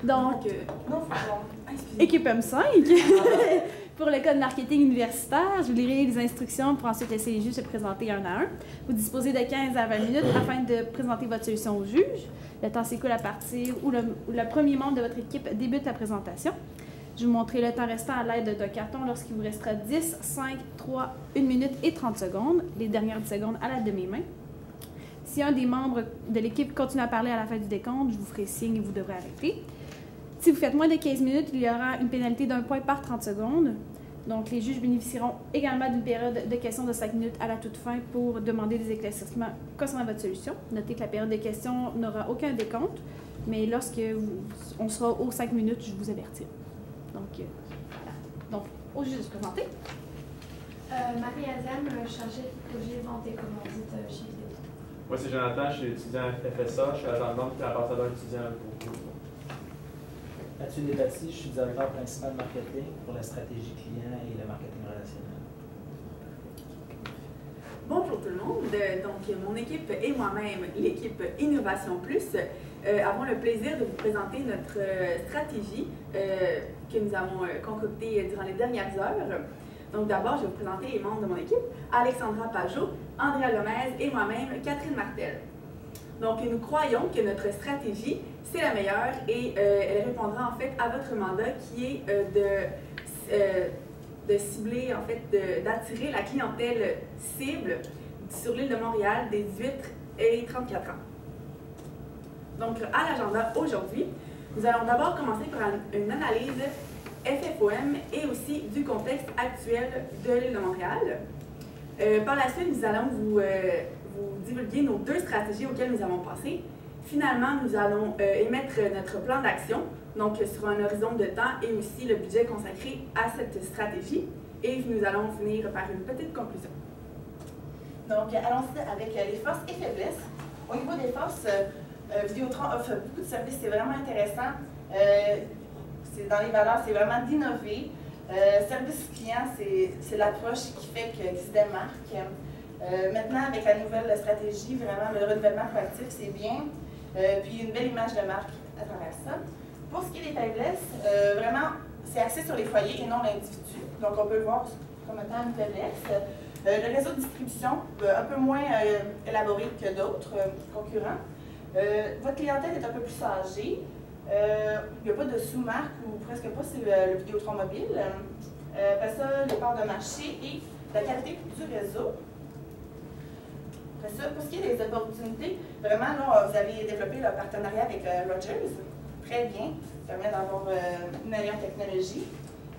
Donc, non, équipe M5. Pour le code marketing universitaire, je vous lirai les instructions pour ensuite laisser les juges se présenter un à un. Vous disposez de 15 à 20 minutes afin de présenter votre solution au juge. Le temps s'écoule à partir où le premier membre de votre équipe débute la présentation. Je vous montrerai le temps restant à l'aide d'un carton lorsqu'il vous restera 10, 5, 3, 1 minute et 30 secondes. Les dernières 10 secondes à l'aide de mes mains. Si un des membres de l'équipe continue à parler à la fin du décompte, je vous ferai signe et vous devrez arrêter. Si vous faites moins de 15 minutes, il y aura une pénalité d'1 point par 30 secondes. Donc, les juges bénéficieront également d'une période de questions de 5 minutes à la toute fin pour demander des éclaircissements concernant votre solution. Notez que la période de questions n'aura aucun décompte, mais lorsque on sera aux 5 minutes, je vous avertirai. Donc, voilà. Donc, au juge de se présenter. Marie-Azam, chargée de projet vente et commandite chez Vidéo. Moi, c'est Jonathan, je suis étudiant à FSA, je suis agent de vente et ambassadeur étudiant pour vous. Mathieu Desbâtis, je suis directeur principal marketing pour la stratégie client et le marketing relationnel. Bonjour tout le monde. Donc, mon équipe et moi-même, l'équipe Innovation Plus, avons le plaisir de vous présenter notre stratégie que nous avons concoctée durant les dernières heures. Donc, d'abord, je vais vous présenter les membres de mon équipe, Alexandra Pajot, Andrea Gomez et moi-même, Catherine Martel. Donc, nous croyons que notre stratégie, c'est la meilleure et elle répondra en fait à votre mandat qui est de cibler, en fait, d'attirer la clientèle cible sur l'île de Montréal des 18 et 34 ans. Donc, à l'agenda aujourd'hui, nous allons d'abord commencer par une analyse FFOM et aussi du contexte actuel de l'île de Montréal. Par la suite, nous allons vous divulguer nos 2 stratégies auxquelles nous avons pensé. Finalement, nous allons émettre notre plan d'action, donc sur un horizon de temps et aussi le budget consacré à cette stratégie. Et nous allons finir par une petite conclusion. Donc, allons-y avec les forces et faiblesses. Au niveau des forces, Vidéotron offre beaucoup de services, c'est vraiment intéressant. Dans les valeurs, c'est vraiment d'innover. Service client, c'est l'approche qui fait qu'il se démarque. Maintenant, avec la nouvelle stratégie, vraiment le renouvellement proactif, c'est bien. Puis une belle image de marque à travers ça. Pour ce qui est des faiblesses, vraiment, c'est axé sur les foyers et non l'individu. Donc, on peut le voir comme étant une faiblesse. Le réseau de distribution, un peu moins élaboré que d'autres concurrents. Votre clientèle est un peu plus âgée. Il n'y a pas de sous-marque ou presque pas, c'est le Vidéotron mobile. Après ça, les parts de marché et la qualité du réseau. Après ça, pour ce qui est des opportunités, vraiment, là, vous avez développé le partenariat avec Rogers. Très bien, ça permet d'avoir une meilleure technologie.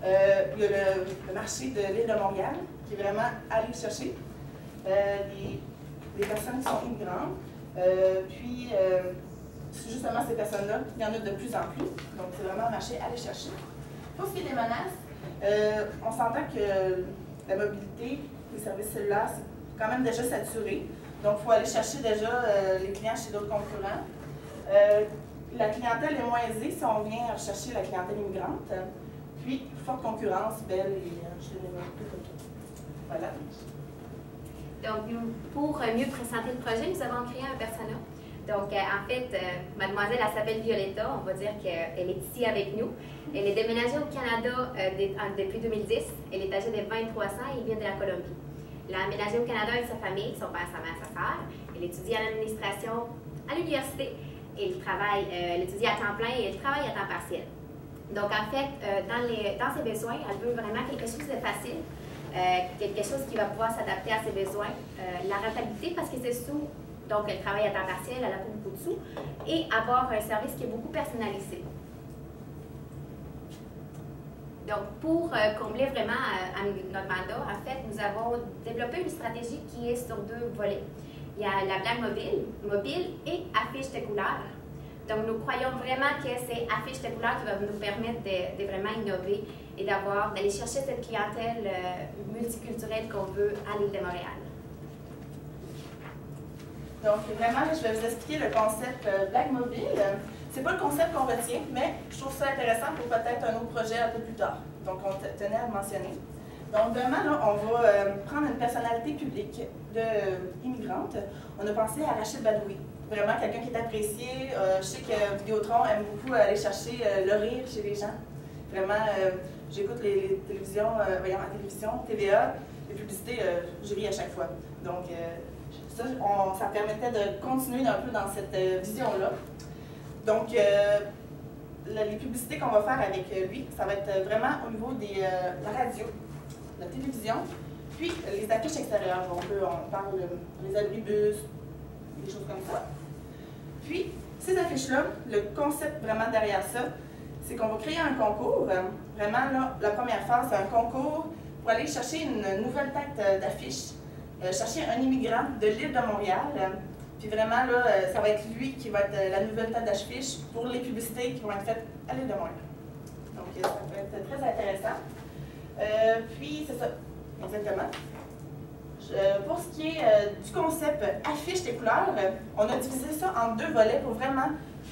Il y a le marché de l'île de Montréal, qui est vraiment aller chercher les personnes qui sont immigrantes. Puis, justement, ces personnes-là, il y en a de plus en plus. Donc, c'est vraiment un marché à aller chercher. Pour ce qui est des menaces, on s'entend que la mobilité, les services cellulaires, c'est quand même déjà saturé. Donc, il faut aller chercher déjà les clients chez d'autres concurrents. La clientèle est moins aisée si on vient rechercher la clientèle immigrante. Puis, forte concurrence, belle et je ne sais pas tout. Voilà. Donc, pour mieux présenter le projet, nous avons créé un persona. Donc, en fait, mademoiselle, elle s'appelle Violetta. On va dire qu'elle est ici avec nous. Elle est déménagée au Canada depuis 2010. Elle est âgée de 23 ans et elle vient de la Colombie. Elle a aménagé au Canada avec sa famille, son père, sa mère, sa sœur. Elle étudie à l'administration à l'université. Elle étudie à temps plein et elle travaille à temps partiel. Donc, en fait, dans ses besoins, elle veut vraiment quelque chose de facile, quelque chose qui va pouvoir s'adapter à ses besoins. La rentabilité, parce que c'est sous, donc elle travaille à temps partiel, elle n'a pas beaucoup de sous, et avoir un service qui est beaucoup personnalisé. Donc, pour combler vraiment à notre mandat, en fait, nous avons développé une stratégie qui est sur 2 volets. Il y a la blague mobile et affiche de couleurs. Donc, nous croyons vraiment que c'est affiche de couleurs qui va nous permettre de vraiment innover et d'aller chercher cette clientèle multiculturelle qu'on veut à l'île de Montréal. Donc, vraiment, je vais vous expliquer le concept Blague Mobile. C'est pas le concept qu'on retient, mais je trouve ça intéressant pour peut-être un autre projet un peu plus tard. Donc, on tenait à le mentionner. Donc, vraiment, là, on va prendre une personnalité publique immigrante. On a pensé à Rachid Badouri. vraiment quelqu'un qui est apprécié. Je sais que Vidéotron aime beaucoup aller chercher le rire chez les gens. Vraiment, j'écoute les télévisions, voyons, la télévision, TVA, les publicités, je ris à chaque fois. Donc, ça permettait de continuer un peu dans cette vision-là. Donc, les publicités qu'on va faire avec lui, ça va être vraiment au niveau de la radio, de la télévision, puis les affiches extérieures. On parle des abribus, des choses comme ça. Puis, ces affiches-là, le concept vraiment derrière ça, c'est qu'on va créer un concours. Vraiment, là, la première phase, c'est un concours pour aller chercher une nouvelle tête d'affiche, chercher un immigrant de l'île de Montréal. Puis vraiment, là, ça va être lui qui va être la nouvelle tête d'affiche pour les publicités qui vont être faites à l'île de Montréal. Donc, ça va être très intéressant. Puis, c'est ça, exactement. Pour ce qui est du concept affiche des couleurs, on a divisé ça en 2 volets pour vraiment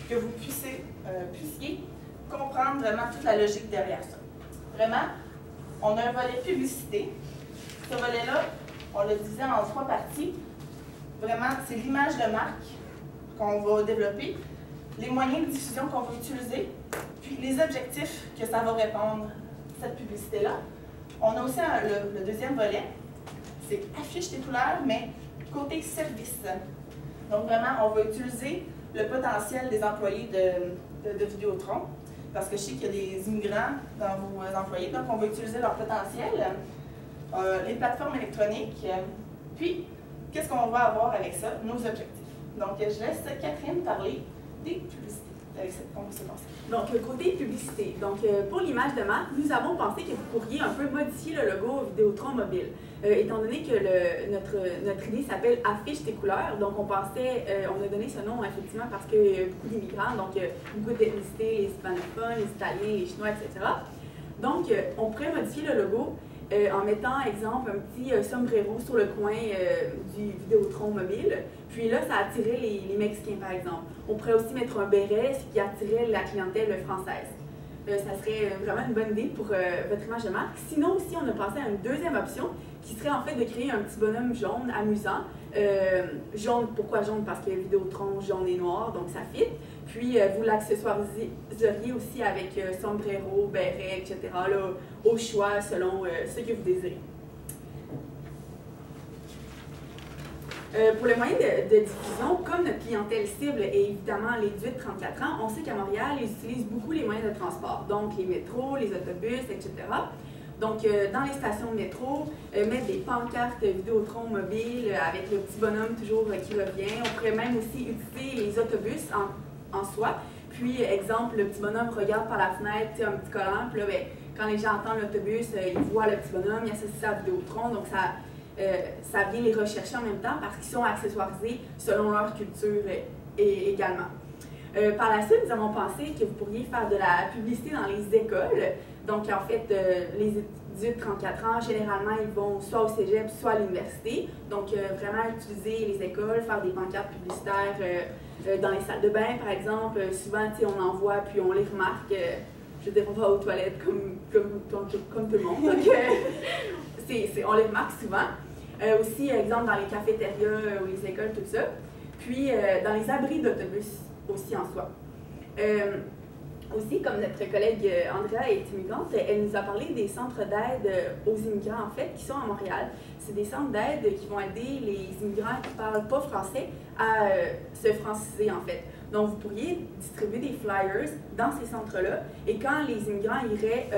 que vous puissiez comprendre vraiment toute la logique derrière ça. Vraiment, on a un volet publicité. Ce volet-là, on l'a divisé en 3 parties. Vraiment, c'est l'image de marque qu'on va développer, les moyens de diffusion qu'on va utiliser, puis les objectifs que ça va répondre, cette publicité-là. On a aussi le deuxième volet, c'est affiche titulaire, mais côté service. Donc vraiment, on va utiliser le potentiel des employés de Vidéotron, parce que je sais qu'il y a des immigrants dans vos employés, donc on va utiliser leur potentiel, les plateformes électroniques, puis qu'est-ce qu'on va avoir avec ça? Nos objectifs. Donc, je laisse Catherine parler des publicités avec cette conversation. Donc, côté publicité. Donc, pour l'image de marque, nous avons pensé que vous pourriez un peu modifier le logo Vidéotron mobile. Étant donné que notre idée s'appelle Affiche tes couleurs, donc on pensait, on a donné ce nom effectivement parce qu'il y a beaucoup d'immigrants, donc beaucoup d'ethnicités, les hispanophones, les italiens, les chinois, etc. Donc, on pourrait modifier le logo en mettant, exemple, un petit sombrero sur le coin du Vidéotron mobile. Puis là, ça attirait les Mexicains, par exemple. On pourrait aussi mettre un béret, ce qui attirait la clientèle française. Ça serait vraiment une bonne idée pour votre image de marque. Sinon aussi, on a pensé à une deuxième option, qui serait en fait de créer un petit bonhomme jaune amusant. Jaune, pourquoi jaune? Parce que Vidéotron jaune et noir, donc ça fit. Puis vous l'accessoiriseriez aussi avec sombrero, béret, etc. Là, au choix selon ce que vous désirez. Pour les moyens de diffusion, comme notre clientèle cible est évidemment les 18-34 ans, on sait qu'à Montréal, ils utilisent beaucoup les moyens de transport, donc les métros, les autobus, etc. Donc, dans les stations de métro, mettre des pancartes Vidéotron mobile avec le petit bonhomme toujours qui revient. On pourrait même aussi utiliser les autobus en soi. Puis, exemple, le petit bonhomme regarde par la fenêtre, un petit collant, puis là, ben, quand les gens entendent l'autobus, ils voient le petit bonhomme, ils associent ça à Vidéotron, donc ça vient les rechercher en même temps parce qu'ils sont accessoirisés selon leur culture également. Par la suite, nous avons pensé que vous pourriez faire de la publicité dans les écoles. Donc, en fait, les 18-34 ans, généralement, ils vont soit au cégep, soit à l'université. Donc, vraiment utiliser les écoles, faire des pancartes publicitaires dans les salles de bain, par exemple. Souvent, on en voit, puis on les remarque. Je veux dire, on va aux toilettes comme tout le monde. Donc, on les remarque souvent. Aussi, exemple, dans les cafétérias ou les écoles, tout ça. Puis, dans les abris d'autobus aussi en soi. Aussi, comme notre collègue Andrea est immigrante, elle nous a parlé des centres d'aide aux immigrants, en fait, qui sont à Montréal. C'est des centres d'aide qui vont aider les immigrants qui ne parlent pas français à se franciser, en fait. Donc, vous pourriez distribuer des flyers dans ces centres-là, et quand les immigrants iraient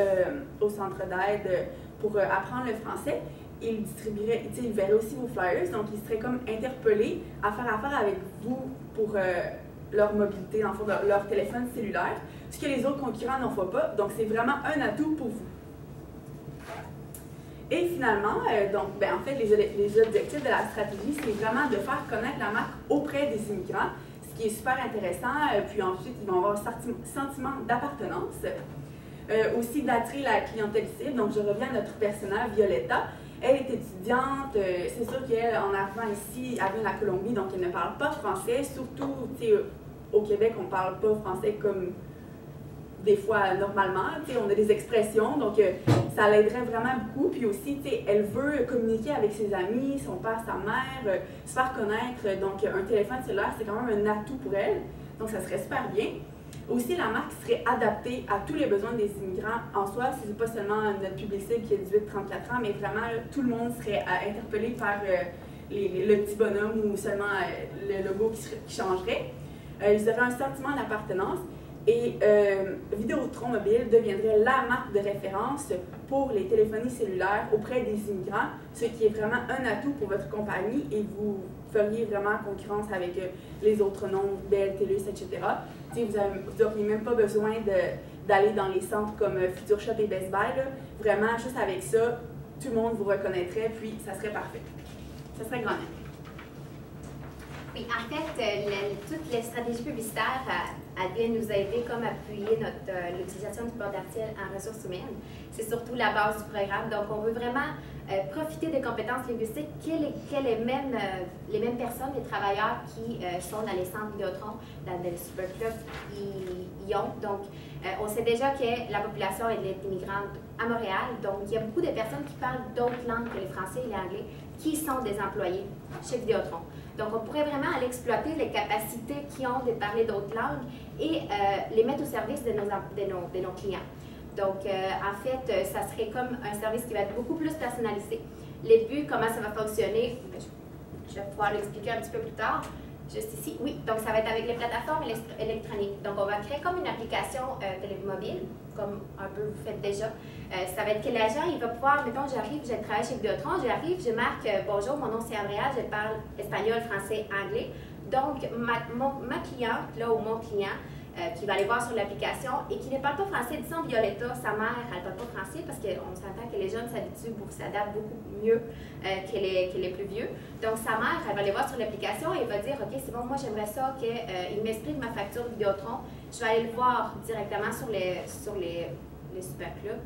au centre d'aide pour apprendre le français, ils distribueraient, ils verraient aussi vos flyers, donc ils seraient comme interpellés à faire affaire avec vous pour leur mobilité, dans le fond, leur téléphone cellulaire, ce que les autres concurrents n'en font pas. Donc, c'est vraiment un atout pour vous. Et finalement, en fait, les objectifs de la stratégie, c'est vraiment de faire connaître la marque auprès des immigrants, ce qui est super intéressant. Puis ensuite, ils vont avoir un sentiment d'appartenance. Aussi d'attirer la clientèle cible. Donc, je reviens à notre personnage, Violetta. Elle est étudiante, c'est sûr qu'elle, en arrivant ici, elle vient de la Colombie, donc elle ne parle pas français. Surtout, au Québec, on ne parle pas français comme des fois normalement. On a des expressions, donc ça l'aiderait vraiment beaucoup. Puis aussi, elle veut communiquer avec ses amis, son père, sa mère, se faire connaître. Donc, un téléphone cellulaire, c'est quand même un atout pour elle. Donc, ça serait super bien. Aussi, la marque serait adaptée à tous les besoins des immigrants en soi. Ce n'est pas seulement notre public cible qui est 18-34 ans, mais vraiment, tout le monde serait interpellé par le petit bonhomme ou seulement le logo qui changerait. Ils auraient un sentiment d'appartenance et Vidéotron Mobile deviendrait la marque de référence pour les téléphonies cellulaires auprès des immigrants, ce qui est vraiment un atout pour votre compagnie et vous feriez vraiment concurrence avec les autres noms, Bell, TELUS, etc. Vous n'auriez même pas besoin d'aller dans les centres comme Future Shop et Best Buy. Là. Vraiment, juste avec ça, tout le monde vous reconnaîtrait, puis ça serait parfait. Ça serait gagnant. Oui, en fait, toutes les stratégies publicitaires viennent nous aider comme appuyer l'utilisation du port d'article en ressources humaines. C'est surtout la base du programme. Donc, on veut vraiment profiter des compétences linguistiques que les mêmes personnes, les travailleurs qui sont dans les centres Vidéotron, dans les superclubs, y ont. Donc, on sait déjà que la population est immigrante à Montréal. Donc, il y a beaucoup de personnes qui parlent d'autres langues que le français et l'anglais qui sont des employés chez Vidéotron. Donc, on pourrait vraiment aller exploiter les capacités qu'ils ont de parler d'autres langues et les mettre au service de nos clients. Donc, en fait, ça serait comme un service qui va être beaucoup plus personnalisé. Les buts, comment ça va fonctionner, je vais pouvoir l'expliquer un petit peu plus tard. Juste ici, oui. Donc, ça va être avec les plateformes électroniques. Donc, on va créer comme une application télémobile, comme un peu vous faites déjà. Ça va être que l'agent, il va pouvoir, mettons, j'arrive, je travaille chez Vidéotron, j'arrive, je marque bonjour, mon nom c'est Andrea, je parle espagnol, français, anglais. Donc, ma cliente, là, ou mon client, qui va aller voir sur l'application et qui ne parle pas français, disons Violetta, sa mère, elle ne parle pas français parce qu'on s'entend que les jeunes s'adaptent beaucoup mieux que les plus vieux. Donc, sa mère, elle va aller voir sur l'application et elle va dire, OK, c'est bon, moi j'aimerais ça qu'il m'explique ma facture Vidéotron. Je vais aller le voir directement sur les superclubs.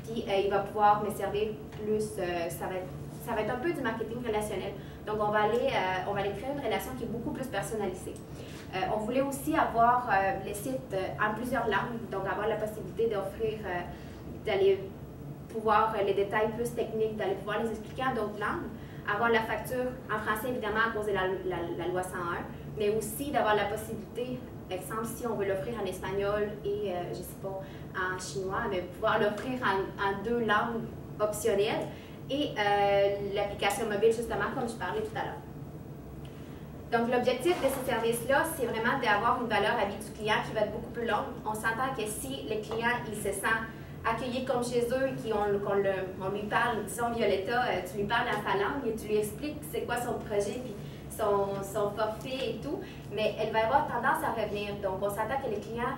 Puis, il va pouvoir me servir plus, ça va être un peu du marketing relationnel. Donc, on va aller créer une relation qui est beaucoup plus personnalisée. On voulait aussi avoir les sites en plusieurs langues, donc avoir la possibilité d'offrir, d'aller pouvoir les détails plus techniques, d'aller pouvoir les expliquer en d'autres langues, avoir la facture en français évidemment à cause de la loi 101, mais aussi d'avoir la possibilité, par exemple, si on veut l'offrir en espagnol et, je ne sais pas, en chinois, mais pouvoir l'offrir en 2 langues optionnelles et l'application mobile justement comme je parlais tout à l'heure. Donc, l'objectif de ces services-là, c'est vraiment d'avoir une valeur à vie du client qui va être beaucoup plus longue. On s'entend que si le client il se sent accueilli comme chez eux et qu'on lui parle, disons Violetta, tu lui parles dans sa langue et tu lui expliques c'est quoi son projet, puis son forfait et tout, mais elle va avoir tendance à revenir. Donc, on s'entend que les clients,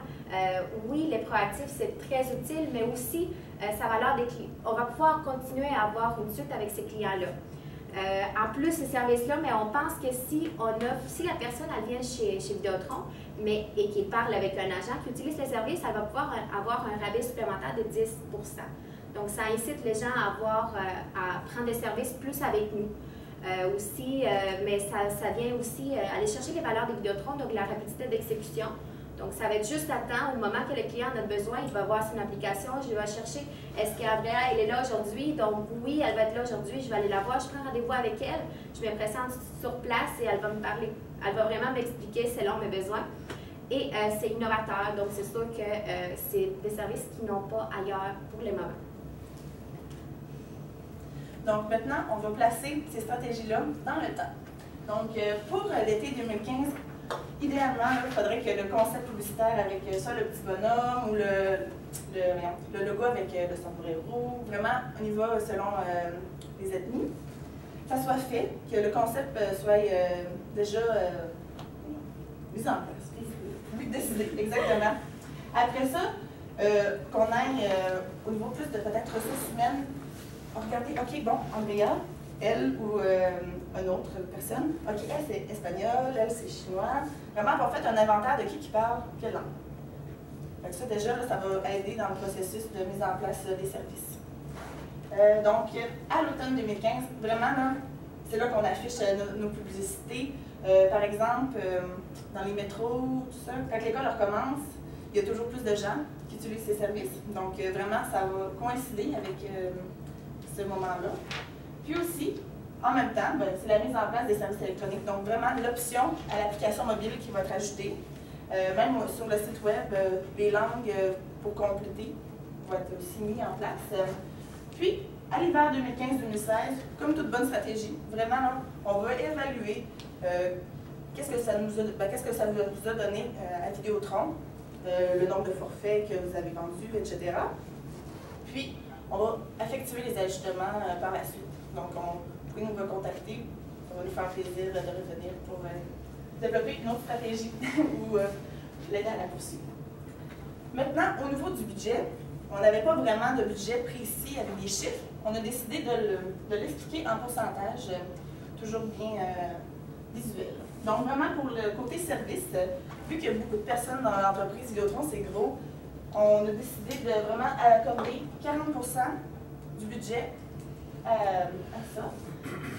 oui, les proactifs, c'est très utile, mais aussi, sa valeur des clients. On va pouvoir continuer à avoir une suite avec ces clients-là. En plus, ces services-là, mais on pense que si la personne elle vient chez Vidéotron et qui parle avec un agent qui utilise le service, elle va pouvoir avoir un rabais supplémentaire de 10 %. Donc, ça incite les gens à prendre des services plus avec nous. Mais ça vient aussi aller chercher les valeurs des Vidéotron, donc la rapidité d'exécution. Donc, ça va être juste à temps, au moment que le client en a besoin, il va voir son application, je vais chercher, est-ce qu'Andrea, elle est là aujourd'hui? Donc, oui, elle va être là aujourd'hui, je vais aller la voir, je prends rendez-vous avec elle, je me présente sur place et elle va me parler, elle va vraiment m'expliquer selon mes besoins. Et c'est innovateur, donc c'est sûr que c'est des services qui n'ont pas ailleurs pour le moment. Donc, maintenant, on va placer ces stratégies-là dans le temps. Donc, pour l'été 2015, idéalement, il faudrait que le concept publicitaire avec soit le petit bonhomme ou le logo avec le sombrero, vraiment, on y va selon les ethnies, ça soit fait, que le concept soit déjà mis en place. Oui, décidé, exactement. Après ça, qu'on aille au niveau plus de peut-être ressources humaines, regardez, OK, bon, Andrea, elle ou une autre personne, OK, elle c'est espagnol, elle c'est chinois. Vraiment, pour faire un inventaire de qui parle quelle langue. Donc ça, déjà, là, ça va aider dans le processus de mise en place des services. Donc, à l'automne 2015, vraiment, là, c'est là qu'on affiche nos publicités. Par exemple, dans les métros, tout ça, quand l'école recommence, il y a toujours plus de gens qui utilisent ces services. Donc, vraiment, ça va coïncider avec ce moment-là. Puis aussi, en même temps, c'est la mise en place des services électroniques. Donc, vraiment, l'option à l'application mobile qui va être ajoutée. Même sur le site web, les langues pour compléter vont être aussi mis en place. Puis, à l'hiver 2015-2016, comme toute bonne stratégie, vraiment, là, on va évaluer qu'est-ce que ça vous a donné à Vidéotron, le nombre de forfaits que vous avez vendus, etc. Puis, on va effectuer les ajustements par la suite. Donc, vous pouvez nous recontacter, ça va nous faire plaisir de revenir pour développer une autre stratégie ou l'aider à la poursuivre. Maintenant, au niveau du budget, on n'avait pas vraiment de budget précis avec des chiffres. On a décidé de l'expliquer en pourcentage, toujours bien visuel. Donc, vraiment, pour le côté service, vu qu'il y a beaucoup de personnes dans l'entreprise Vidéotron, c'est gros, on a décidé de vraiment accorder 40% du budget à ça.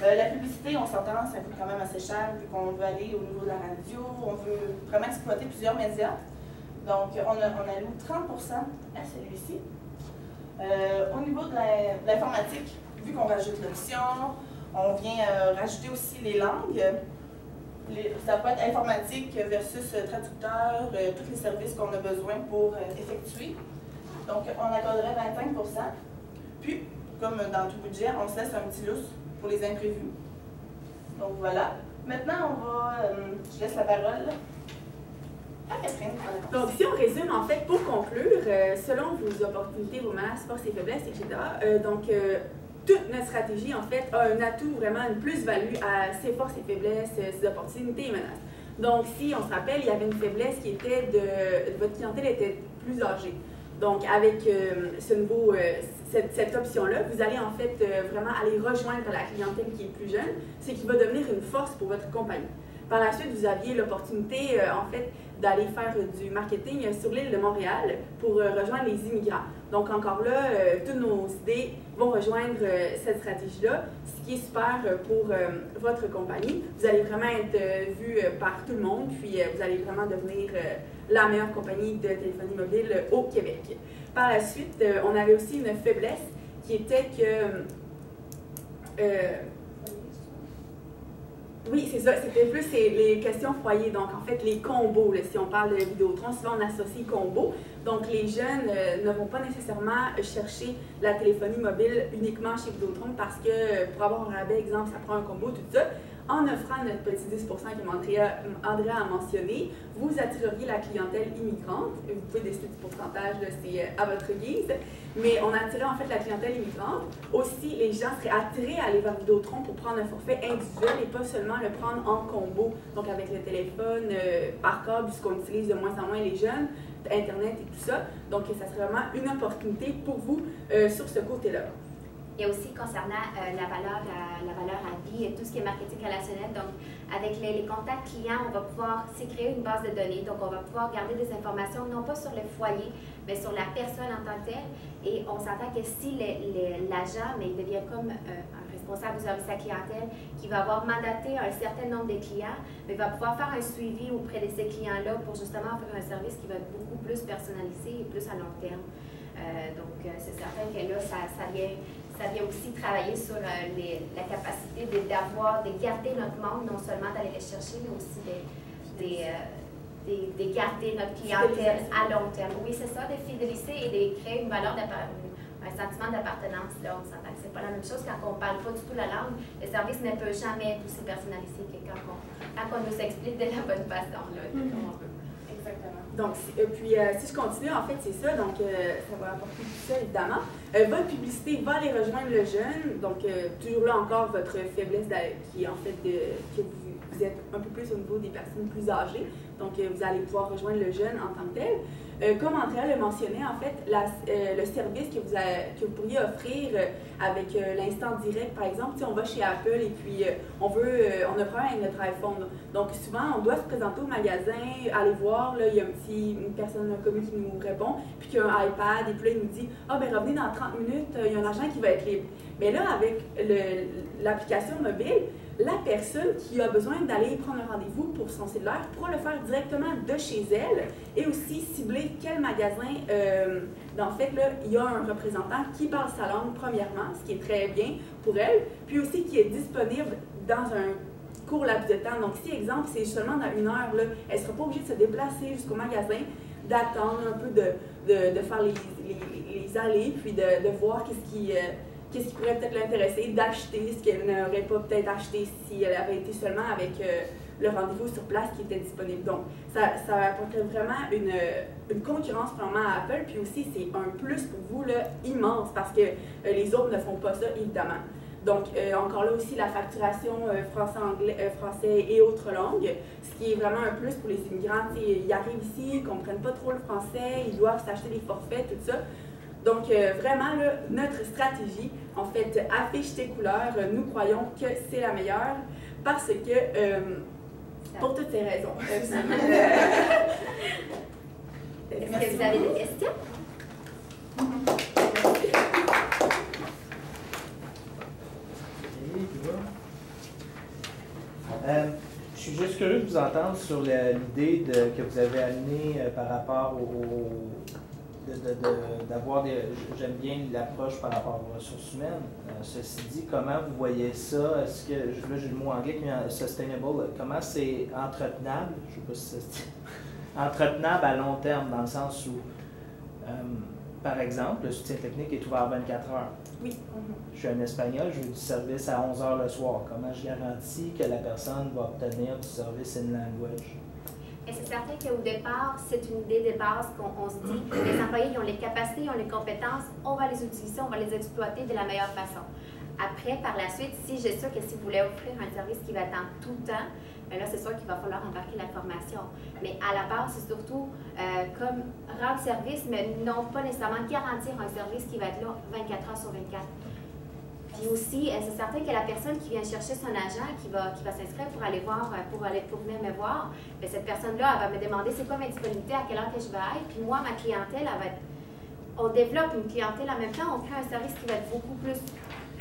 La publicité, on s'entend, ça coûte quand même assez cher, vu qu'on veut aller au niveau de la radio, on veut vraiment exploiter plusieurs médias. Donc, on alloue 30% à celui-ci. Au niveau de l'informatique, vu qu'on rajoute l'option, on vient rajouter aussi les langues. Ça peut être informatique versus traducteur, tous les services qu'on a besoin pour effectuer. Donc, on accorderait 25%. Puis, comme dans tout budget, on se laisse un petit lousse pour les imprévus. Donc, voilà. Maintenant, je laisse la parole à Catherine. Donc, si on résume, en fait, pour conclure, selon vos opportunités, vos menaces, forces et faiblesses, etc., toute notre stratégie, en fait, a un atout, vraiment une plus-value à ses forces et faiblesses, ses opportunités et menaces. Donc, si on se rappelle, il y avait une faiblesse qui était votre clientèle était plus âgée. Donc, avec cette option-là, vous allez en fait vraiment aller rejoindre la clientèle qui est plus jeune, ce qui va devenir une force pour votre compagnie. Par la suite, vous aviez l'opportunité, en fait, d'aller faire du marketing sur l'île de Montréal pour rejoindre les immigrants. Donc, encore là, toutes nos idées vont rejoindre cette stratégie-là, ce qui est super pour votre compagnie. Vous allez vraiment être vu par tout le monde, puis vous allez vraiment devenir la meilleure compagnie de téléphonie mobile au Québec. Par la suite, on avait aussi une faiblesse qui était que... oui, c'est ça, c'était plus les questions foyer. Donc, en fait, les combos, là, si on parle de Vidéotron, souvent on associe combos. Donc, les jeunes ne vont pas nécessairement chercher la téléphonie mobile uniquement chez Vidéotron parce que pour avoir un rabais, exemple, ça prend un combo, tout ça. En offrant notre petit 10% que Andrea a mentionné, vous attireriez la clientèle immigrante. Vous pouvez décider du pourcentage, c'est à votre guise. Mais on attirait en fait la clientèle immigrante. Aussi, les gens seraient attirés à aller vers Vidéotron pour prendre un forfait individuel et pas seulement le prendre en combo. Donc avec le téléphone par câble, puisqu'on utilise de moins en moins les jeunes, Internet et tout ça. Donc ça serait vraiment une opportunité pour vous sur ce côté-là. Il y a aussi concernant la valeur à vie et tout ce qui est marketing relationnel. Donc, avec les contacts clients, on va pouvoir créer une base de données. Donc, on va pouvoir garder des informations, non pas sur le foyer, mais sur la personne en tant que telle. Et on s'entend que si l'agent, mais il devient comme un responsable du service à clientèle qui va avoir mandaté un certain nombre de clients, mais va pouvoir faire un suivi auprès de ces clients-là pour justement offrir un service qui va être beaucoup plus personnalisé et plus à long terme. Donc, c'est certain que là, ça vient aussi travailler sur la capacité de garder notre monde, non seulement d'aller les chercher, mais aussi de garder notre clientèle à long terme. Oui, c'est ça, de fidéliser et de créer une valeur un sentiment d'appartenance. Là, on s'entend que c'est pas la même chose quand on ne parle pas du tout la langue. Le service ne peut jamais être aussi personnalisé que quand on nous explique de la bonne façon, là, comme on veut. Exactement. Donc, puis si je continue, en fait, c'est ça. Donc, ça va apporter tout ça, évidemment. Votre publicité va aller rejoindre le jeune. Donc, toujours là encore, votre faiblesse qui est en fait que vous êtes un peu plus au niveau des personnes plus âgées. Donc, vous allez pouvoir rejoindre le jeune en tant que tel. Comme Andrea l'a mentionné, en fait, le service que vous pourriez offrir avec l'instant direct, par exemple, si on va chez Apple et puis on a problème avec notre iPhone. Donc, souvent, on doit se présenter au magasin, aller voir, là, il y a une personne commune qui nous répond, puis qui a un iPad, et puis là, il nous dit « Ah, ben revenez dans 30 minutes, il y a un agent qui va être libre. » Mais là, avec l'application mobile, la personne qui a besoin d'aller prendre un rendez-vous pour son cellulaire pourra le faire directement de chez elle et aussi cibler quel magasin. En fait, là, il y a un représentant qui parle sa langue, premièrement, ce qui est très bien pour elle, puis aussi qui est disponible dans un court laps de temps. Donc, si, exemple, c'est seulement dans 1 heure, là, elle ne sera pas obligée de se déplacer jusqu'au magasin, d'attendre un peu, de faire les allées, puis de voir qu'est-ce qui pourrait peut-être l'intéresser, d'acheter ce qu'elle n'aurait pas peut-être acheté si elle avait été seulement avec le rendez-vous sur place qui était disponible. Donc, ça apporterait vraiment une concurrence vraiment à Apple, puis aussi c'est un plus pour vous là, immense parce que les autres ne font pas ça, évidemment. Donc, encore là aussi, la facturation français et autres langues, ce qui est vraiment un plus pour les immigrants. Ils arrivent ici, ils ne comprennent pas trop le français, ils doivent s'acheter des forfaits, tout ça. Donc, vraiment, là, notre stratégie, en fait, affiche tes couleurs, nous croyons que c'est la meilleure parce que, pour toutes ces raisons. Est-ce que vous avez des questions? Je suis juste curieux de vous entendre sur l'idée que vous avez amenée par rapport d'avoir des... J'aime bien l'approche par rapport aux ressources humaines. Ceci dit, comment vous voyez ça? Est-ce que, là j'ai le mot anglais qui vient sustainable, comment c'est entretenable? Je ne sais pas si c'est entretenable à long terme, dans le sens où, par exemple, le soutien technique est ouvert 24 heures. Oui. Je suis un Espagnol, je veux du service à 11 heures le soir. Comment je garantis que la personne va obtenir du service in language? Et c'est certain qu'au départ, c'est une idée de base qu'on se dit, les employés ils ont les capacités, ils ont les compétences, on va les utiliser, on va les exploiter de la meilleure façon. Après, par la suite, si j'ai sûr que si vous voulez offrir un service qui va être en tout temps, bien là, c'est sûr qu'il va falloir embarquer la formation. Mais à la base, c'est surtout comme rendre service, mais non pas nécessairement garantir un service qui va être là 24 heures sur 24. Puis aussi, c'est certain que la personne qui vient chercher son agent, qui va s'inscrire pour aller voir, pour venir me voir, bien, cette personne-là, elle va me demander c'est quoi ma disponibilité, à quelle heure que je vais être. Puis moi, ma clientèle, elle va être... On développe une clientèle en même temps, on crée un service qui va être beaucoup plus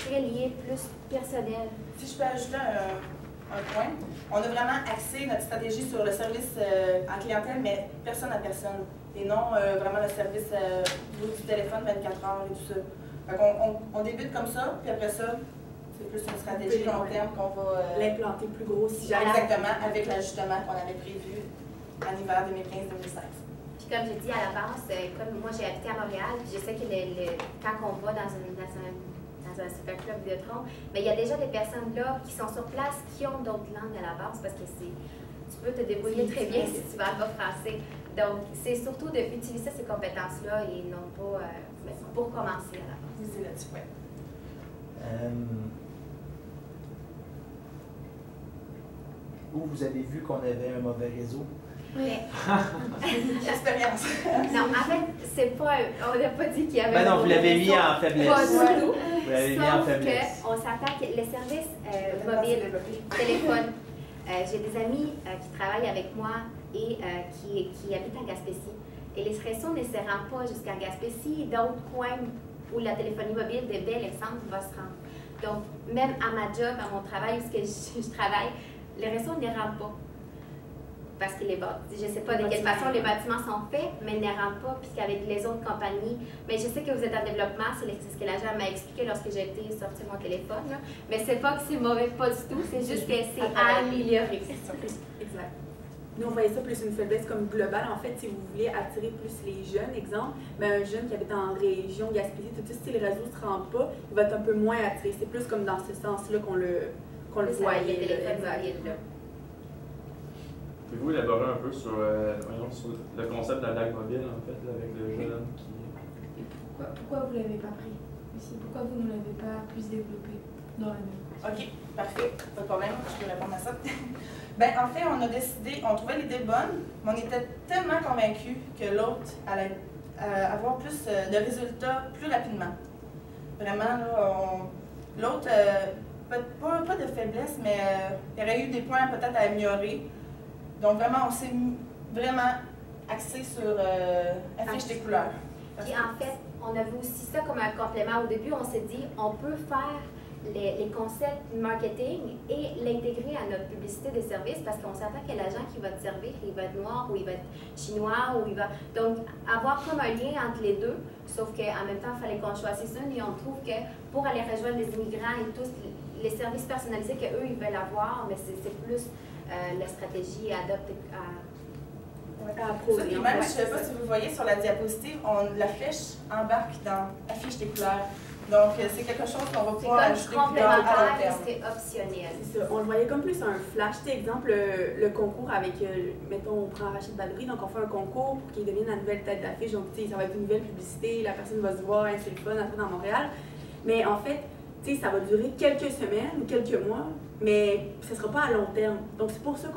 relié, plus personnel. Si je peux ajouter un point, on a vraiment axé notre stratégie sur le service en clientèle, mais personne à personne. Et non vraiment le service du téléphone 24 heures et tout ça. On débute comme ça, puis après ça, c'est plus une stratégie long terme qu'on va l'implanter plus gros si jamais. Exactement, avec l'ajustement qu'on avait prévu en hiver 2015-2016. Puis comme j'ai dit à la base, comme moi j'ai habité à Montréal, puis je sais que quand on va dans un super club Vidéotron, mais il y a déjà des personnes là qui sont sur place qui ont d'autres langues à la base parce que tu peux te débrouiller très bien si tu parles pas français. Donc, c'est surtout d'utiliser ces compétences-là et non pas pour commencer à la base. C'est là-dessus, oui. Où vous avez vu qu'on avait un mauvais réseau? Oui. L'expérience. Non, en fait, c'est pas. On n'a pas dit qu'il y avait. Ben non, vous l'avez mis en faiblesse. Pas du tout. Vous l'avez mis en faiblesse. On s'attend que les services mobiles, téléphone. J'ai des amis qui travaillent avec moi et qui habitent en Gaspésie. Et les réseaux ne se rendent pas jusqu'à Gaspésie, d'autres coins où la téléphonie mobile de bel exemple va se rendre. Donc, même à ma job, à mon travail, où je travaille, les réseaux ne rentrent pas. Parce que je ne sais pas de quelle façon les bâtiments sont faits, mais ils ne rentrent pas, puisqu'avec les autres compagnies. Mais je sais que vous êtes en développement, c'est ce que l'agent m'a expliqué lorsque j'ai été sortir mon téléphone. Là. Mais c'est pas que c'est mauvais, pas du tout, c'est juste que c'est amélioré. Exact. Nous, on voyait ça plus une faiblesse comme globale. En fait, si vous voulez attirer plus les jeunes, exemple, ben, un jeune qui habite en région Gaspésie, tout de suite, si le réseau ne se rend pas, il va être un peu moins attiré. C'est plus comme dans ce sens-là qu'on le voyait. Pouvez-vous élaborer un peu sur le concept de la blague mobile, en fait, là, avec le jeune qui... Pourquoi vous ne l'avez pas pris aussi? Pourquoi vous ne l'avez pas plus développé dans la même? OK, parfait. Pas de problème, je peux répondre à ça. Ben, en fait, on a décidé, on trouvait l'idée bonne, mais on était tellement convaincus que l'autre allait avoir plus de résultats plus rapidement. Vraiment, là, l'autre, pas de faiblesse, mais il y aurait eu des points peut-être à améliorer. Donc, vraiment, on s'est vraiment axé sur affiche des couleurs. Puis en fait, on a vu aussi ça comme un complément. Au début, on s'est dit, on peut faire les concepts marketing et l'intégrer à notre publicité de service parce qu'on s'attend que l'agent qui va te servir, il va être noir ou il va être chinois ou il va... Donc, avoir comme un lien entre les deux, sauf qu'en même temps, il fallait qu'on choisisse une et on trouve que pour aller rejoindre les immigrants et tous les services personnalisés qu'eux, ils veulent avoir, mais c'est plus la stratégie adoptée à Ça, puis même, je ne sais pas si vous voyez sur la diapositive, la flèche embarque dans affiche des couleurs. Donc, c'est quelque chose qu'on va pouvoir ajouter plus tard à long complémentaire, terme. c'est optionnel. C'est ça. On le voyait comme plus un flash. Tu sais, exemple, le concours avec, mettons, on prend Rachid Badouri, donc on fait un concours pour qu'il devienne la nouvelle tête d'affiche. Donc, tu sais, ça va être une nouvelle publicité, la personne va se voir, hein, c'est le fun, après dans Montréal. Mais en fait, tu sais, ça va durer quelques semaines ou quelques mois, mais ce ne sera pas à long terme. Donc, c'est pour ça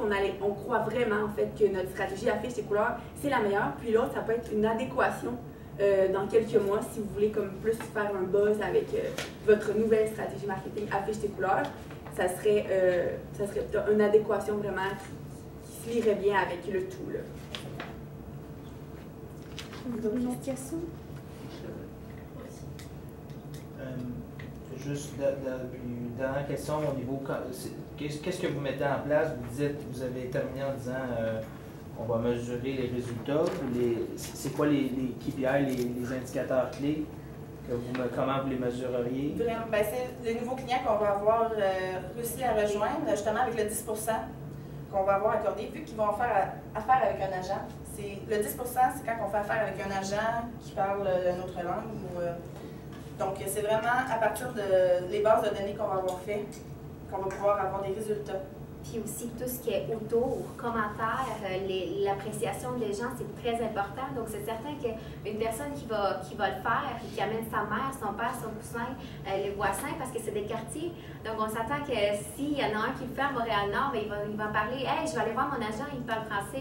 on croit vraiment, en fait, que notre stratégie affiche des couleurs, c'est la meilleure. Puis l'autre, ça peut être une adéquation dans quelques mois, si vous voulez comme plus faire un buzz avec votre nouvelle stratégie marketing affiche tes couleurs, ça serait une adéquation vraiment qui se lirait bien avec le tout. Là. Une autre question? Juste une dernière question au niveau. Qu'est-ce que vous mettez en place? Vous avez terminé en disant on va mesurer les résultats. C'est quoi les KPI, les indicateurs clés? Comment vous les mesureriez? Vraiment, ben, c'est le nouveau client qu'on va avoir réussi à rejoindre, justement avec le 10 qu'on va avoir accordé, vu qu'ils vont faire affaire avec un agent. Le 10 c'est quand on fait affaire avec un agent qui parle une autre langue. Donc, c'est vraiment à partir des bases de données qu'on va avoir fait qu'on va pouvoir avoir des résultats. Puis aussi tout ce qui est autour, commentaires, l'appréciation des gens, c'est très important. Donc, c'est certain qu'une personne qui va le faire et qui amène sa mère, son père, son cousin, les voisins, parce que c'est des quartiers. Donc, on s'attend que s'il y en a un qui le fait à Montréal-Nord, il va parler « Hey, je vais aller voir mon agent, il parle français,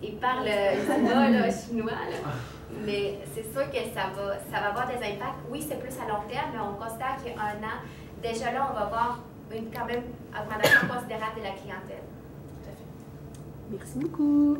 il parle chinois. » Mais c'est sûr que ça va avoir des impacts. Oui, c'est plus à long terme, mais on constate qu'un an, déjà là, on va voir quand même augmentation considérable de la clientèle. Merci beaucoup.